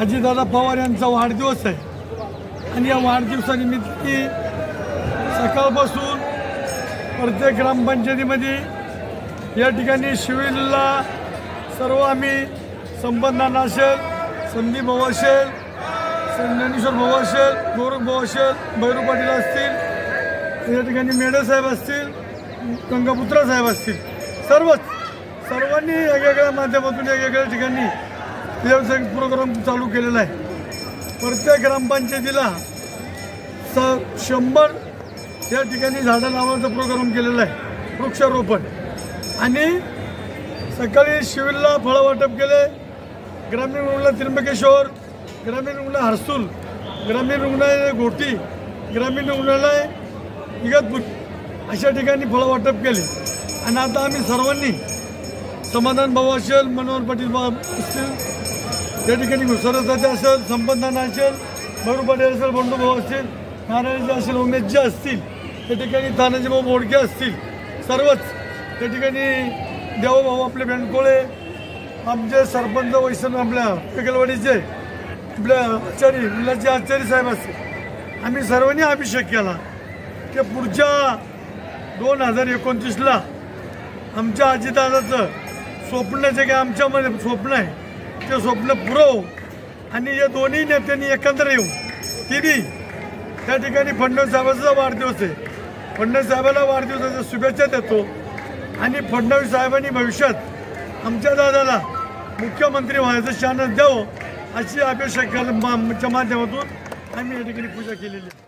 अजितदादा पवार यांचा वाढदिवस आहे आणि या वाढदिवसानिमित्त सकाळपासून प्रत्येक ग्रामपंचायतीमध्ये या ठिकाणी शिविरला सर्व आम्ही संबंधांना असेल, संदीप भाऊ असेल, ज्ञानेश्वर भाऊ असेल, गौरव भाऊ असेल, भैरू पाटील असतील, या ठिकाणी मेढे साहेब असतील, गंगापुत्रा साहेब असतील, सर्वांनी वेगवेगळ्या माध्यमातून वेगवेगळ्या ठिकाणी व्यावसायिक प्रोग्राम चालू केलेला आहे। प्रत्येक ग्रामपंचायतीला 100 या ठिकाणी झाडं लावण्याचा प्रोग्राम केलेला आहे, वृक्षारोपण। आणि सकाळी शिविरला फळं वाटप केले। ग्रामीण रुग्णालय त्र्यंबकेश्वर, ग्रामीण रुग्णालय हर्सूल, ग्रामीण रुग्णालय घोटी, ग्रामीण रुग्णालय इगतपुरी अशा ठिकाणी फळं वाटप केले। आणि आता आम्ही सर्वांनी समाधान भाऊ असेल, मनोहर पाटील असतील, त्या ठिकाणी घुसरदाते असेल, संपतनाना असेल, भैरू पाटील असेल, बंडू भाऊ असतील, नारायणजी असेल, उमेशजी असतील, त्या ठिकाणी तानाजी भाऊ बोडके असतील, सर्वच त्या ठिकाणी देवभाऊ आपले बेंडकोळे, आमचे सरपंच वैष्णव आपल्या पेकलवाडीचे आपल्या आचार्य मुलाचे आचार्य साहेब असतील, आम्ही सर्वांनी अभिषेक केला की पुढच्या 2029ला आमच्या अजितदादाचं स्वप्न जे काही आमच्यामध्ये स्वप्न आहे ते स्वप्न पुरव। आणि या दोन्ही नेत्यांनी एकत्र येऊन तिन्ही त्या ठिकाणी फडणवीस साहेबांचा वाढदिवस आहे, फडणवीस साहेबांना वाढदिवसाच्या शुभेच्छा देतो। आणि फडणवीस साहेबांनी भविष्यात आमच्या दादाला मुख्यमंत्री व्हायचं शान द्यावं अशी अभिषेकाच्या माध्यमातून आम्ही या ठिकाणी पूजा केलेली आहे।